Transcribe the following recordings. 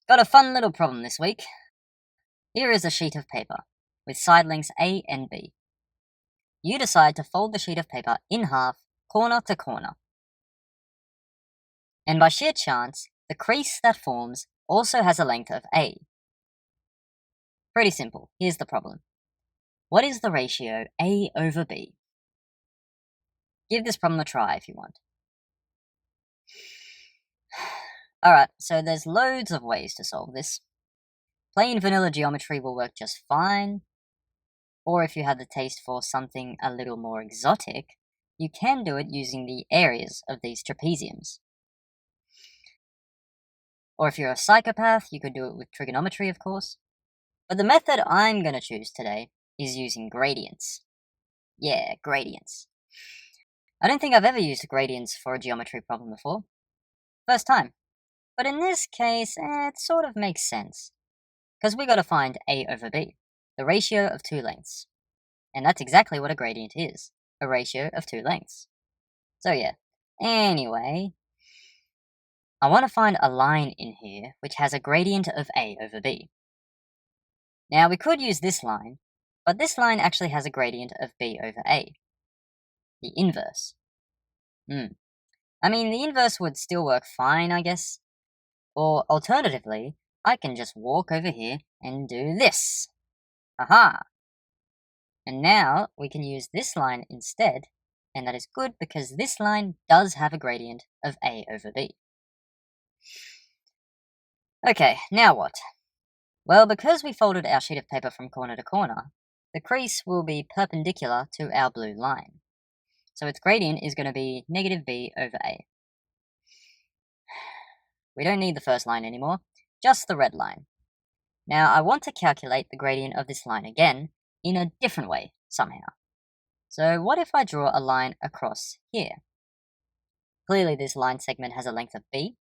Got a fun little problem this week. Here is a sheet of paper with side lengths A and B. You decide to fold the sheet of paper in half, corner to corner. And by sheer chance, the crease that forms also has a length of A. Pretty simple. Here's the problem. What is the ratio A over B? Give this problem a try if you want. Alright, so there's loads of ways to solve this. Plain vanilla geometry will work just fine, or if you have the taste for something a little more exotic, you can do it using the areas of these trapeziums. Or if you're a psychopath, you could do it with trigonometry, of course. But the method I'm going to choose today is using gradients. Yeah, gradients. I don't think I've ever used gradients for a geometry problem before. First time. But in this case, it sort of makes sense. Because we got to find A over B, the ratio of two lengths. And that's exactly what a gradient is, a ratio of two lengths. So yeah, anyway, I want to find a line in here which has a gradient of A over B. Now we could use this line, but this line actually has a gradient of B over A. The inverse. I mean, the inverse would still work fine, I guess. Or alternatively, I can just walk over here and do this. Aha! And now we can use this line instead, and that is good because this line does have a gradient of A over B. Okay, now what? Well, because we folded our sheet of paper from corner to corner, the crease will be perpendicular to our blue line. So its gradient is going to be negative B over A. We don't need the first line anymore, just the red line. Now I want to calculate the gradient of this line again in a different way somehow. So what if I draw a line across here? Clearly this line segment has a length of B,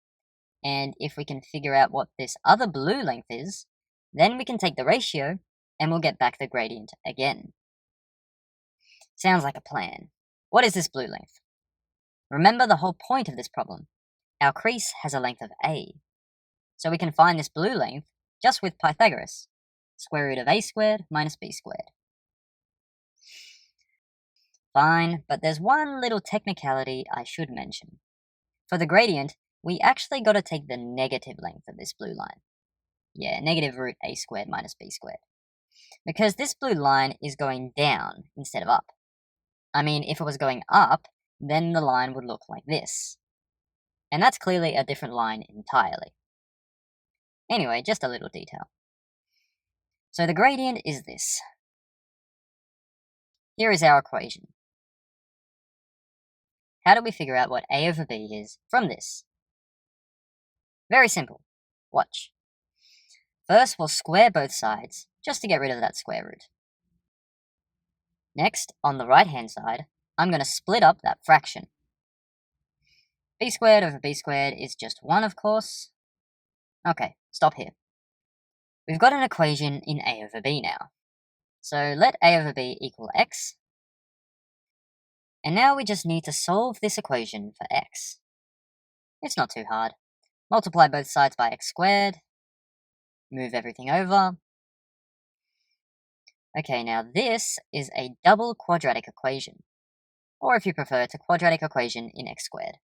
and if we can figure out what this other blue length is, then we can take the ratio and we'll get back the gradient again. Sounds like a plan. What is this blue length? Remember the whole point of this problem. Our crease has a length of A. So we can find this blue length just with Pythagoras. Square root of A squared minus B squared. Fine, but there's one little technicality I should mention. For the gradient, we actually got to take the negative length of this blue line. Yeah, negative root A squared minus B squared. Because this blue line is going down instead of up. I mean, if it was going up, then the line would look like this. And that's clearly a different line entirely. Anyway, just a little detail. So the gradient is this. Here is our equation. How do we figure out what A over B is from this? Very simple. Watch. First, we'll square both sides, just to get rid of that square root. Next, on the right-hand side, I'm going to split up that fraction. B squared over B squared is just 1, of course. Okay, stop here. We've got an equation in A over B now. So let A over B equal x. And now we just need to solve this equation for x. It's not too hard. Multiply both sides by x squared. Move everything over. Okay, now this is a double quadratic equation. Or if you prefer, it's a quadratic equation in x squared.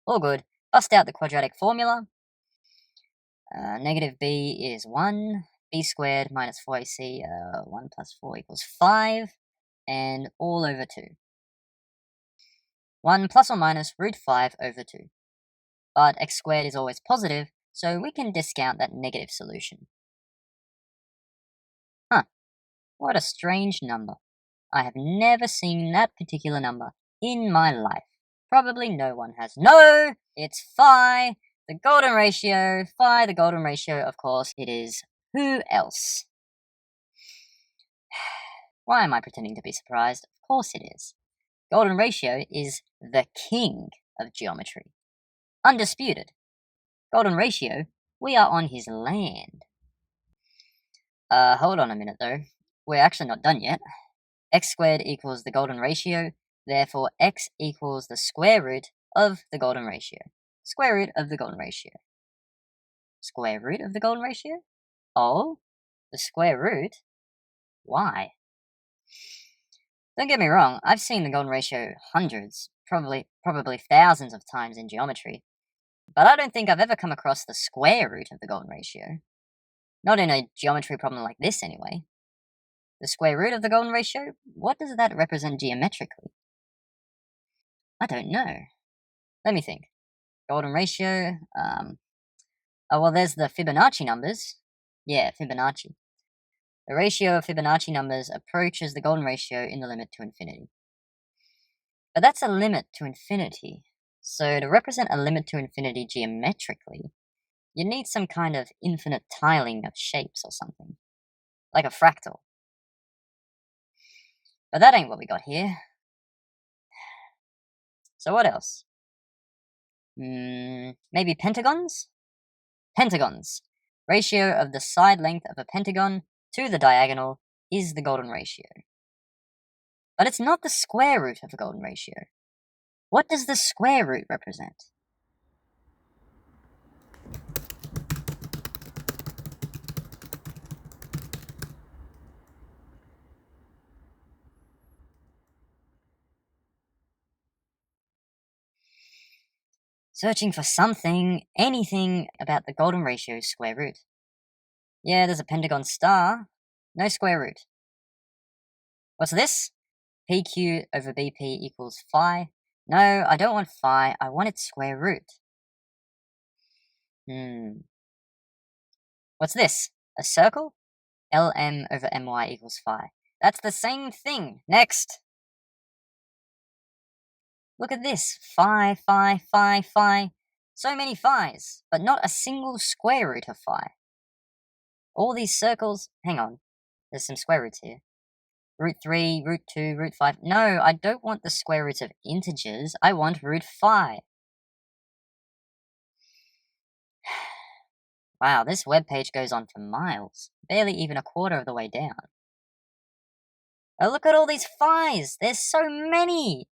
All good. Bust out the quadratic formula. Negative b is 1. B squared minus 4ac, 1 plus 4 equals 5. And all over 2. 1 plus or minus root 5 over 2. But x squared is always positive, so we can discount that negative solution. Huh. What a strange number. I have never seen that particular number in my life. Probably no one has. No! It's phi, the golden ratio. Phi, the golden ratio, of course, it is. Who else? Why am I pretending to be surprised? Of course it is. Golden ratio is the king of geometry. Undisputed. Golden ratio, we are on his land. Hold on a minute though. We're actually not done yet. X squared equals the golden ratio, therefore x equals the square root of the golden ratio. Square root of the golden ratio. Square root of the golden ratio? Oh, the square root? Why? Don't get me wrong, I've seen the golden ratio hundreds, probably thousands of times in geometry, but I don't think I've ever come across the square root of the golden ratio. Not in a geometry problem like this, anyway. The square root of the golden ratio? What does that represent geometrically? I don't know. Let me think. Golden ratio, oh, well, there's the Fibonacci numbers. Yeah, Fibonacci. The ratio of Fibonacci numbers approaches the golden ratio in the limit to infinity. But that's a limit to infinity. So to represent a limit to infinity geometrically, you need some kind of infinite tiling of shapes or something. Like a fractal. But that ain't what we got here. So what else? Maybe pentagons? Pentagons. Ratio of the side length of a pentagon to the diagonal is the golden ratio. But it's not the square root of the golden ratio. What does the square root represent? Searching for something, anything about the golden ratio's square root. Yeah, there's a pentagon star. No square root. What's this? PQ over BP equals phi. No, I don't want phi, I want its square root. What's this? A circle? LM over MY equals phi. That's the same thing. Next! Look at this. Phi, phi, phi, phi. So many phi's, but not a single square root of phi. All these circles... Hang on. There's some square roots here. Root 3, root 2, root 5. No, I don't want the square roots of integers. I want root phi. Wow, this webpage goes on for miles. Barely even a quarter of the way down. Oh, look at all these phi's! There's so many!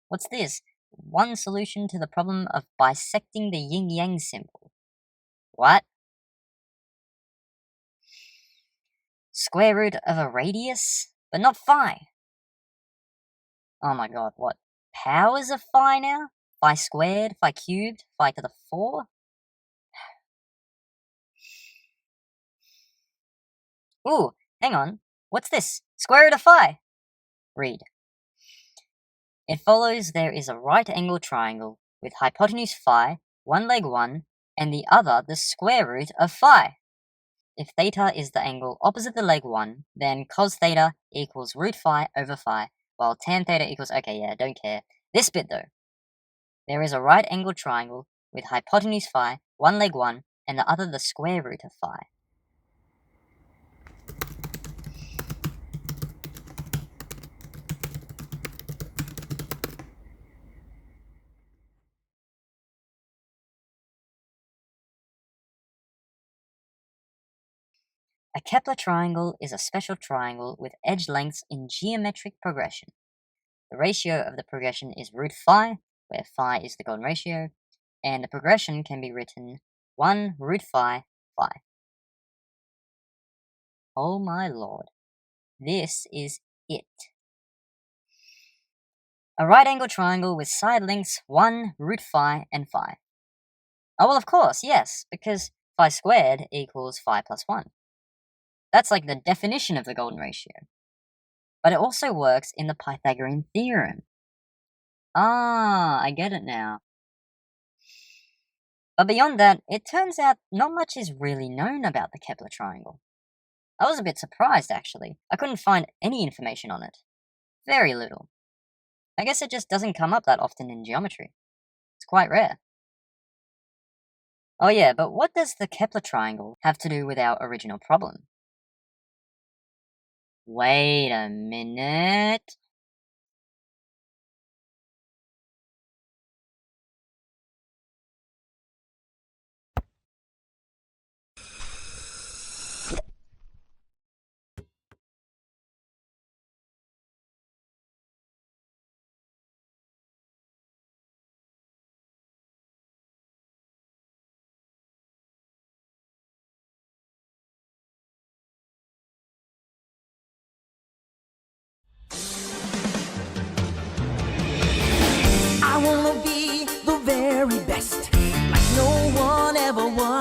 What's this? One solution to the problem of bisecting the yin-yang symbol. What? Square root of a radius? But not phi. Oh my god, what? Powers of phi now? Phi squared, phi cubed, phi to the 4? Ooh, hang on. What's this? Square root of phi. Read. It follows there is a right-angled triangle with hypotenuse phi, one leg 1, and the other the square root of phi. If theta is the angle opposite the leg 1, then cos theta equals root phi over phi, while tan theta equals... Okay, yeah, don't care. This bit, though. There is a right-angled triangle with hypotenuse phi, one leg 1, and the other the square root of phi. A Kepler triangle is a special triangle with edge lengths in geometric progression. The ratio of the progression is root phi, where phi is the golden ratio, and the progression can be written 1 root phi, phi. Oh my lord. This is it. A right-angled triangle with side lengths 1 root phi and phi. Oh, well, of course, yes, because phi squared equals phi plus 1. That's like the definition of the golden ratio. But it also works in the Pythagorean theorem. Ah, I get it now. But beyond that, it turns out not much is really known about the Kepler triangle. I was a bit surprised, actually. I couldn't find any information on it. Very little. I guess it just doesn't come up that often in geometry. It's quite rare. Oh yeah, but what does the Kepler triangle have to do with our original problem? Wait a minute. ever was.